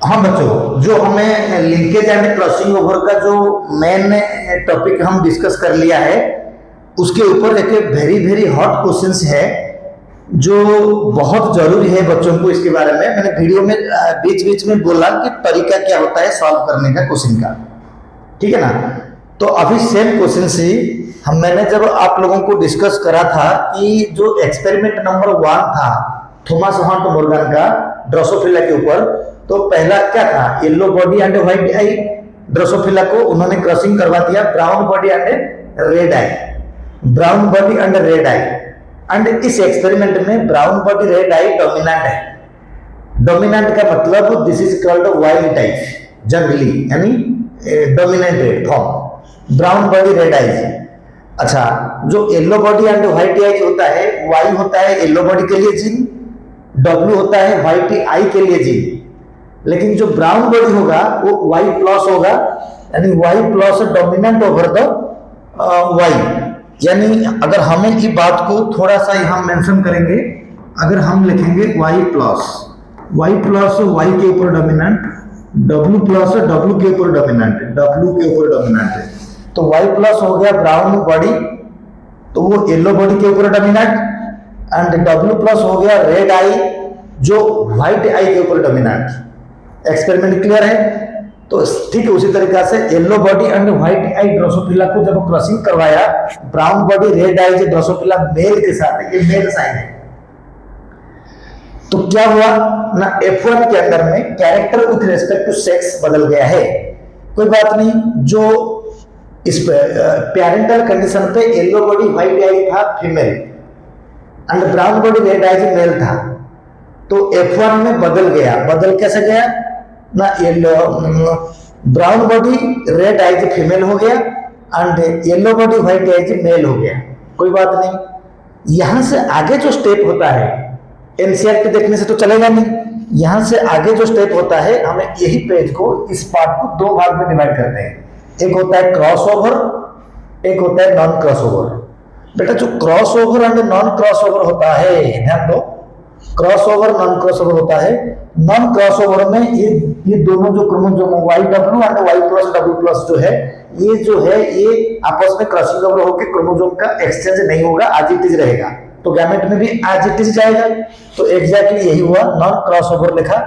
हाँ बच्चों, जो हमें लिंकेज एंड क्रॉसिंग ओवर का जो मेन टॉपिक हम डिस्कस कर लिया है, उसके ऊपर एक वेरी वेरी हॉट क्वेश्चंस है जो बहुत जरूरी है बच्चों को। इसके बारे में मैंने वीडियो में बीच बीच में बोला कि तरीका क्या होता है सॉल्व करने का क्वेश्चन का, ठीक है ना। तो अभी सेम क्वेश्चन से मैंने जब आप लोगों को डिस्कस करा था कि जो एक्सपेरिमेंट नंबर 1 था थॉमस हंट मॉर्गन का ड्रोसोफिला के ऊपर, तो पहला क्या था, yellow body and white I. Drosophila को उन्होंने क्रॉसिंग करवा दिया brown body and red I, brown body and red I. And इस एक्सपेरिमेंट में ब्राउन बॉडी रेड आई डोमिनेंट है। डोमिनेंट का मतलब this is called wild type, जंगली, यानी dominant form, brown body red eyes. अच्छा, जो yellow body and white eyes होता है, वाई होता है येलो बॉडी के लिए जीन, डब्ल्यू होता है व्हाइट आई के लिए जीन। लेकिन जो ब्राउन बॉडी होगा वो वाई प्लस होगा, यानी Y plus dominant over the Y. यानी अगर हमें ये बात को थोड़ा सा यहाँ मेंशन करेंगे, अगर हम लिखेंगे वाई प्लस वाई के ऊपर डोमिनेंट, डब्ल्यू प्लस डब्ल्यू के ऊपर डोमिनेंट, डब्ल्यू के ऊपर डोमिनेंट है, तो वाई प्लस हो गया ब्राउन बॉडी, तो वो येलो बॉडी के ऊपर डोमिनेंट, एंड डब्ल्यू प्लस हो गया रेड आई जो व्हाइट आई के ऊपर डोमिनेंट। एक्सपेरिमेंट क्लियर है। तो ठीक है, उसी तरीका से yellow body and white I Drosophila को जब क्रॉसिंग करवाया, ब्राउन बॉडी रेड आई जो ड्रोसोफिला मेल के साथ है, ये मेल साइन है, तो क्या हुआ ना, F1 के अंदर में character with respect to sex बदल गया है। कोई बात नहीं, जो इस पेरेंटल कंडीशन पे येलो बॉडी व्हाइट आई था female and brown body red eye male था, तो F1 में बदल गया। बदल कैसे गया ना, yellow brown body red eye female हो गया and yellow body white eye male हो गया। कोई बात नहीं, यहां से आगे जो स्टेप होता है, एनसीईआरटी देखने से तो चलेगा नहीं, यहां से आगे जो स्टेप होता है, हमें यही पेज को, इस पार्ट को 2 भाग में डिवाइड करते हैं। एक होता है क्रॉस ओवर, एक होता है नॉन क्रॉस ओवर। बेटा जो cross over and non cross over होता है, ध्यान दो, cross over non cross over होता है। नॉन क्रॉस ओवर में ये दोनों जो chromosome Y W and Y plus W plus जो है, ये आपस में क्रॉसिंग ओवर होकर क्रोमोसोम का एक्सचेंज नहीं होगा, आज इट इज रहेगा। तो गैमेट में भी आज इट इज जाएगा। तो एग्जैक्टली यही हुआ, नॉन क्रॉस ओवर लिखा,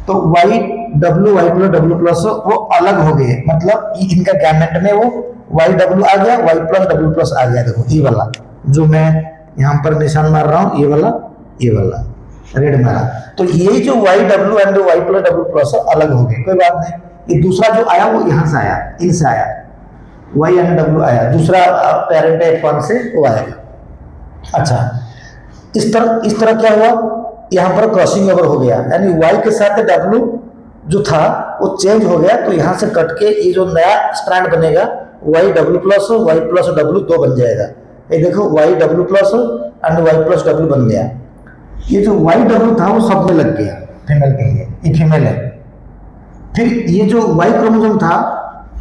तो वाई प्लस डब्ल्यू प्लस वो अलग हो गए, मतलब इनका गैमेट में वो वाई डब्ल्यू आ गया, वाई प्लस डब्ल्यू प्लस आ गया। देखो ये वाला जो मैं यहाँ पर निशान मार रहा हूँ, ये वाला रेड मारा, तो ये जो Y W and Y plus W plus अलग हो गए। कोई बात नहीं, ये दूसरा जो आया वो यहाँ से आया, इनसे आया, वाई एंड डब्ल्यू आया, दूसरा पेरेंट F1 से वो आएगा। अच्छा, इस तरह क्या हुआ, यहाँ पर क्रॉसिंग ओवर हो गया, यानी वाई के साथ डब्ल्यू जो था वो चेंज हो गया, तो यहाँ से कट के ये जो नया स्ट्रैंड बनेगा वाई डब्ल्यू प्लस डब्ल्यू 2 बन जाएगा। ये देखो Y W plus and Y plus W बन गया। ये जो वाई डब्ल्यू था वो सब में लग गया फीमेल के लिए, ये फीमेल है। फिर ये जो वाई क्रोमोसोम था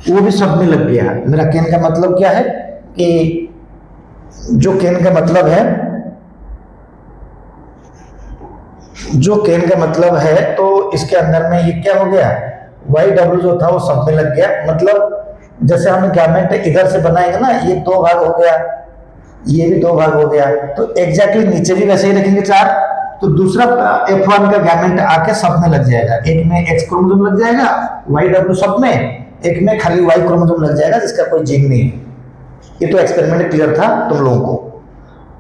वो भी सब में लग गया। मेरा कहने का मतलब क्या है कि जो कहने का मतलब है, तो इसके अंदर में ये क्या हो गया, वाई डब्ल्यू जो था वो सब में लग गया। मतलब जैसे हम गैमेट इधर से बनाएंगे ना, ये 2 भाग हो गया, ये भी 2 भाग हो गया, तो एग्जैक्टली नीचे भी वैसे ही रखेंगे 4, तो दूसरा F1 का गैमेट आके सब में लग जाएगा। एक में X क्रोमोसोम लग जाएगा, वाई डब्ल्यू सब में, एक में खाली वाई क्रोमोसोम लग जाएगा जिसका कोई जीन नहीं है। ये तो एक्सपेरिमेंट क्लियर था तुम लोगों को।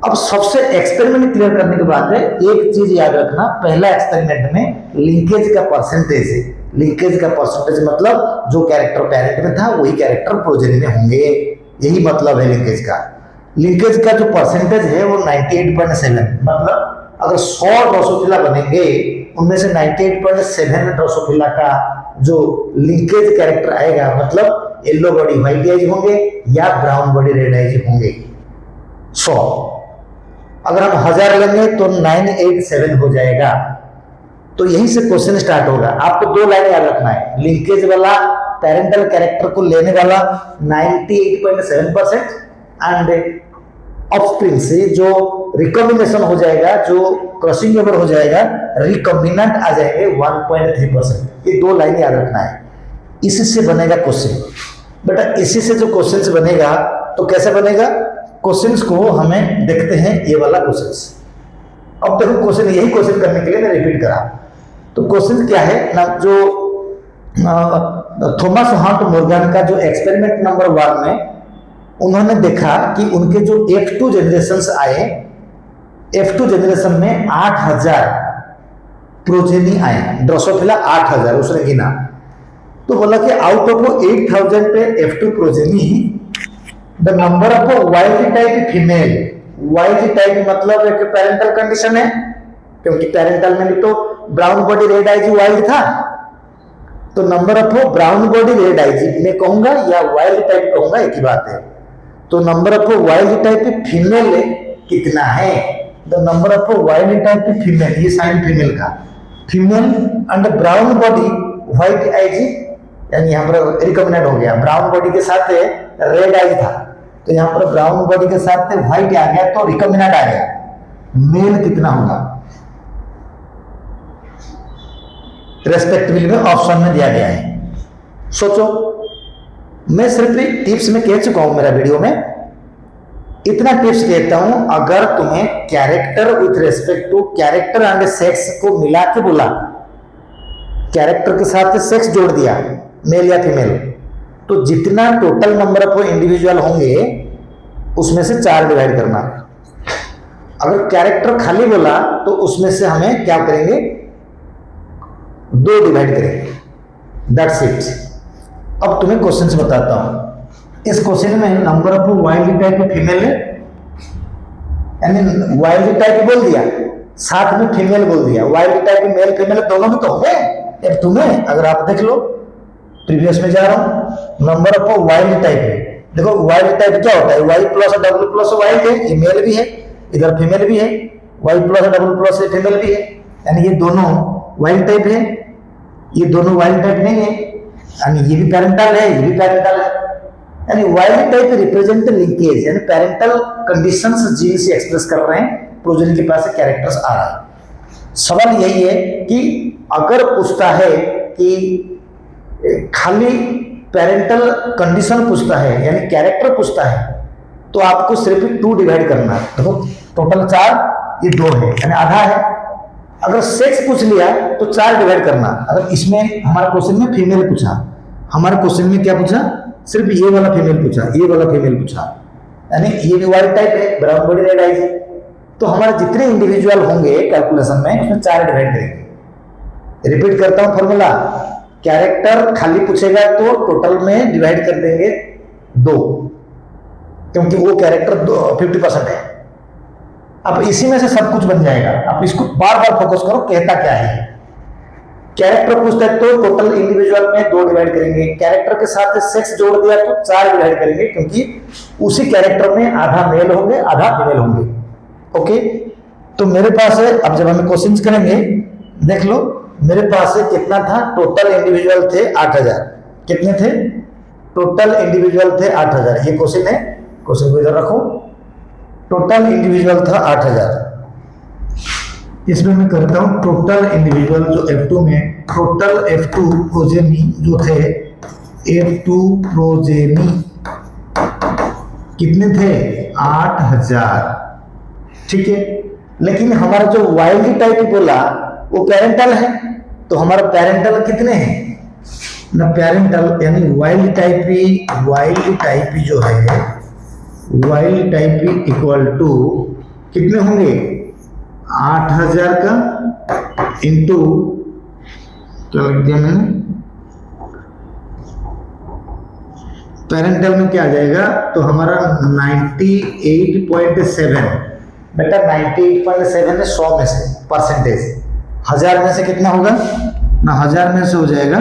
अब सबसे एक्सपेरिमेंट क्लियर करने के बाद एक चीज याद रखना, पहला एक्सपेरिमेंट में लिंकेज का परसेंटेज है। लिंकेज का परसेंटेज मतलब जो कैरेक्टर पेरेंट में था वही कैरेक्टर प्रोजेनी में होंगे, यही मतलब है लिंकेज का। लिंकेज का जो परसेंटेज है वो 98.7, मतलब अगर 100 ड्रोसोफिला बनेंगे उनमें से 98.7 ड्रोसोफिला का जो लिंकेज कैरेक्टर आएगा, मतलब येलो बॉडी व्हाइट आइज होंगे या ब्राउन बॉडी रेड आइज होंगे। 100 अगर हम 1000 लेंगे तो 987 हो जाएगा। तो यहीं से क्वेश्चन स्टार्ट होगा। आपको 2 लाइन याद रखना है, लिंकेज वाला पेरेंटल कैरेक्टर को लेने वाला 98.7% एंड ऑफस्प्रिंग से जो रिकॉम्बिनेशन हो जाएगा, जो क्रॉसिंग ओवर हो जाएगा, रिकॉम्बिनेंट आ जाएंगे 1.3%। ये दो लाइन याद रखना है, इससे बनेगा क्वेश्चन। बेटा इसी से जो क्वेश्चंस बनेगा तो कैसे बनेगा, क्वेश्चंस को हमें देखते हैं ये वाला क्वेश्चंस। अब देखो क्वेश्चन, यही क्वेश्चन करने के लिए मैं रिपीट करा। तो क्वेश्चन क्या है ना, जो थॉमस हंट मॉर्गन का जो एक्सपेरिमेंट नंबर 1 में उन्होंने देखा कि उनके जो F2 जनरेशंस आए, F2 जनरेशन में 8000 प्रोजेनी आए, ड्रोसोफिला 8000 उसने गिना। तो बोला कि आउट ऑफ 8000 पे F2 progeny the number of wild type female, wild type मतलब एक पेरेंटल कंडीशन है, क्योंकि पेरेंटल में भी तो brown body red eyes wild था। तो number of brown body red eyes मैं कहूंगा या वाइल्ड टाइप कहूंगा, एक ही बात है। तो number of wild type female कितना है, the number of wild type female, ये साइन फीमेल का, female and brown body white eyes, यानी यहाँ पर रिकॉम्बिनेंट हो गया, ब्राउन बॉडी के साथ रेड आईज था, तो यहाँ पर ब्राउन बॉडी के साथ व्हाइट आ गया, तो रिकॉम्बिनेंट आ गया। मेल कितना होगा रेस्पेक्टिवली में ऑप्शन में दिया गया है। सोचो, मैं सिर्फ टिप्स में कह चुका हूं मेरा वीडियो में, इतना टिप्स देता हूं, अगर तुम्हें character with respect to character and sex को मिला के बोला, कैरेक्टर के साथ सेक्स जोड़ दिया मेल या फीमेल, तो जितना टोटल नंबर ऑफ इंडिविजुअल होंगे उसमें से 4 डिवाइड करना। अगर कैरेक्टर खाली बोला तो उसमें से हमें क्या करेंगे, 2 डिवाइड करेंगे, दैट्स इट। अब तुम्हें क्वेश्चंस बताता हूं। इस क्वेश्चन में number of wild type female है, यानी वाइल्ड टाइप बोल दिया, साथ में फीमेल बोल दिया, वाइल्ड टाइप मेल फीमेल दोनों में तो होंगे। अब तुम्हें अगर आप देख लो, प्रीवियस में जा रहा हूं, नंबर ऑफ वाइल्ड टाइप है। देखो वाइल्ड टाइप क्या होता है, वाई प्लस और डब्ल्यू प्लस वाइल्ड है, ये मेल भी है, इधर फीमेल भी है, वाई प्लस और डब्ल्यू प्लस फीमेल भी है, यानी ये दोनों वाइल्ड टाइप है, ये दोनों वाइल्ड टाइप नहीं है, यानी ये भी पेरेंटल है, ये भी पेरेंटल है। यानी वाइल्ड टाइप रिप्रेजेंट लिंकेज, यानी पेरेंटल कंडीशंस जीन से एक्सप्रेस कर रहे हैं, प्रोजेनी के पास कैरेक्टर्स आ रहा है। सवाल यही है कि अगर पूछता है कि खाली पेरेंटल कंडीशन पूछता है, यानी कैरेक्टर पूछता है, तो आपको सिर्फ 2 डिवाइड करना है। देखो टोटल 4, ये 2 है, यानी आधा है। अगर सेक्स पूछ लिया तो 4 डिवाइड करना। अगर इसमें हमारे क्वेश्चन में फीमेल पूछा, हमारे क्वेश्चन में क्या पूछा, सिर्फ ये वाला फीमेल पूछा, ये वाला फीमेल पूछा, यानी ये भी वाइल्ड टाइप है, ब्राउन बॉडी रेड आईज, तो हमारे जितने इंडिविजुअल होंगे कैलकुलेशन में उसमें 4 डिवाइड करेंगे। रिपीट करता हूं फॉर्मूला, कैरेक्टर खाली पूछेगा तो टोटल में डिवाइड कर देंगे 2, क्योंकि वो कैरेक्टर 50% है। अब इसी में से सब कुछ बन जाएगा। अब इसको बार बार फोकस करो, कहता क्या है। कैरेक्टर पूछता है तो टोटल इंडिविजुअल में 2 डिवाइड करेंगे, कैरेक्टर के साथ सेक्स जोड़ दिया तो 4 डिवाइड करेंगे, क्योंकि उसी कैरेक्टर में आधा मेल होंगे आधा फीमेल होंगे। ओके, तो मेरे पास है, अब जब हमें क्वेश्चंस करेंगे देख लो, मेरे पास है कितना था, टोटल इंडिविजुअल थे 8000। कितने थे टोटल इंडिविजुअल थे 8000। ये क्वेश्चन है, क्वेश्चन को इधर रखो, टोटल इंडिविजुअल था 8000। इसमें मैं करता हूं टोटल इंडिविजुअल जो F2 में, टोटल F2 प्रोजेनी जो थे, F2 प्रोजेनी कितने थे, 8000। ठीक है, लेकिन हमारा जो वाइल्ड टाइप बोला वो पेरेंटल है, तो हमारा पेरेंटल कितने हैं ना, पेरेंटल यानी वाइल्ड टाइप जो है, वाइल्ड टाइप इक्वल टू कितने होंगे, 8000 का इंटू क्या लिख दिया मैंने, पेरेंटल में क्या आ जाएगा, तो हमारा 98.7। बेटा 98.7 है 100 में से, परसेंटेज 1000 में से कितना होगा ना, 1000 में से हो जाएगा,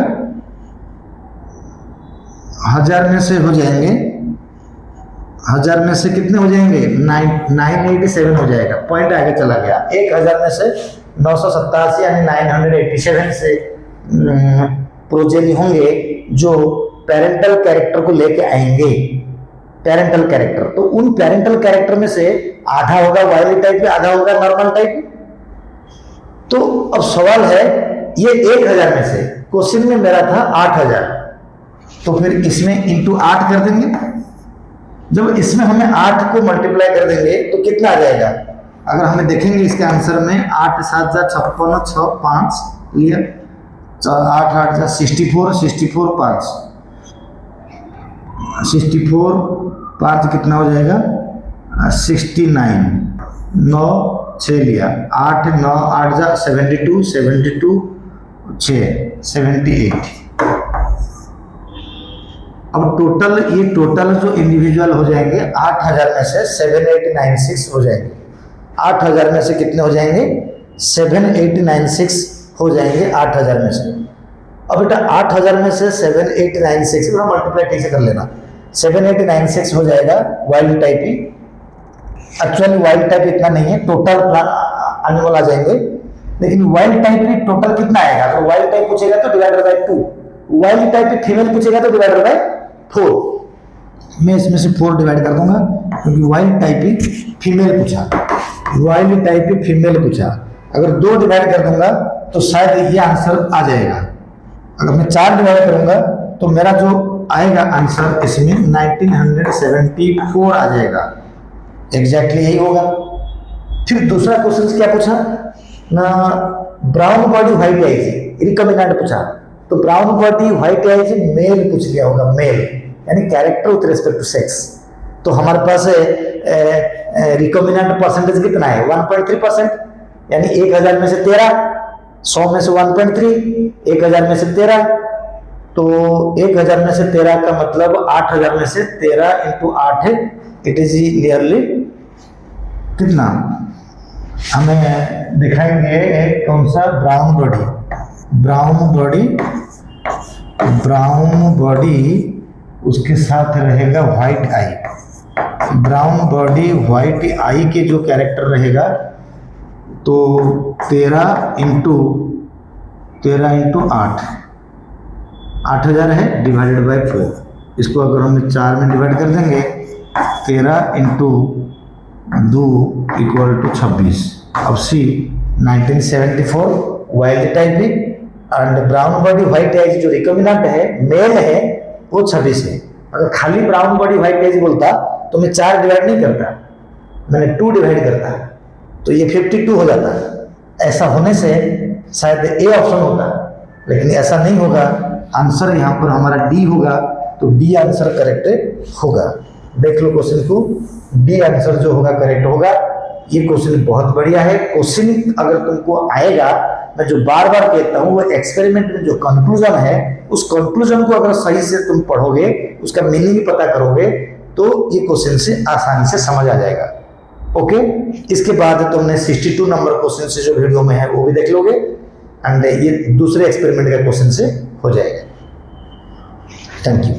1000 में से हो जाएंगे, 1000 में से कितने हो जाएंगे, 987 हो जाएगा, पॉइंट आगे चला गया। 1000 में से 987 यानी 987 से प्रोजेनी होंगे जो पेरेंटल कैरेक्टर को लेके आएंगे। पेरेंटल कैरेक्टर, तो उन पेरेंटल कैरेक्टर में से आधा होगा वायलेट टाइप, आधा होगा नॉर्मल टाइप। तो अब सवाल है ये 1000 में से क्वेश्चन में मेरा था 8000, तो फिर इसमें इंटू 8 कर देंगे। जब इसमें हमें 8 को मल्टीप्लाई कर देंगे तो कितना आ जाएगा, अगर हमें देखेंगे इसके आंसर में 8 7 जा 56, 6 5 लिया, 8 8 जा 64, 64 5 64 5 कितना हो जाएगा 69, 9 6 लिया, 8 9 8 जा 72, 72 6 78। अब टोटल ये टोटल जो इंडिविजुअल हो जाएंगे 8000 में से 7896 हो जाएंगे। 8000 में से कितने हो जाएंगे 7896 हो जाएंगे 8000 में से। अब बेटा 8000 में से 7896 मल्टीप्लाई कैसे कर लेना, 7896 हो जाएगा वाइल्ड टाइप ही। एक्चुअली वाइल्ड टाइप इतना नहीं है, टोटल एनिमल आ जाएंगे, लेकिन वाइल्ड टाइप ही टोटल कितना आएगा, अगर वाइल्ड टाइप पूछेगा तो divided by 2, wild type female पूछेगा तो डिवाइडेड बाय 4। मैं इसमें से 4 डिवाइड कर दूंगा क्योंकि वाइल्ड टाइप ही फीमेल पूछा, वाइल्ड टाइप ही फीमेल पूछा। अगर 2 डिवाइड कर दूंगा तो शायद ये आंसर आ जाएगा। अगर मैं 4 डिवाइड करूंगा तो मेरा जो आएगा आंसर इसमें 1974 आ जाएगा, एग्जैक्टली यही होगा। फिर दूसरा क्वेश्चन क्या पूछा ना, brown body white eyes recombinant पूछा, तो brown body white eyes male पूछ लिया होगा, मेल यानी character with respect to sex. तो हमारे पास रिकमेंडेंट परसेंटेज कितना है 1.3%, यानी 1000 में से 13, 100 में से 1.3, 1000 में से 13, तो 1000 में से 13 का मतलब 8000 में से 13 इंटू 8 है, इट इज नियरली कितना हमें दिखाएंगे कौन सा brown body, brown body, brown body उसके साथ रहेगा व्हाइट आई, ब्राउन बॉडी व्हाइट आई के जो कैरेक्टर रहेगा तो 13 इंटू 8, 8000 है डिवाइडेड बाय 4। इसको अगर हम 4 में डिवाइड कर देंगे 13 इंटू 2 इक्वल टू 26। अब सी 1974 वाइल्ड टाइप है and brown body white eyes जो रिकमेंडेंट है मेल है वो 26 है। अगर खाली ब्राउन बॉडी व्हाइट आइज बोलता तो मैं 4 डिवाइड नहीं करता, मैंने 2 डिवाइड करता, तो ये 52 हो जाता। ऐसा होने से शायद ए ऑप्शन होता, लेकिन ऐसा नहीं होगा, आंसर यहाँ पर हमारा डी होगा, तो डी आंसर करेक्ट होगा। देख लो क्वेश्चन को, डी आंसर जो होगा करेक्ट होगा। ये क्वेश्चन बहुत बढ़िया है। क्वेश्चन अगर तुमको आएगा, मैं जो बार बार कहता हूँ वो एक्सपेरिमेंट में जो कंक्लूजन है उस कंक्लूजन को अगर सही से तुम पढ़ोगे, उसका मीनिंग पता करोगे, तो ये क्वेश्चन से आसानी से समझ आ जाएगा। ओके, इसके बाद तुमने 62 नंबर क्वेश्चन से जो वीडियो में है वो भी देख लोगे एंड ये दूसरे एक्सपेरिमेंट का क्वेश्चन से हो जाएगा। Thank you.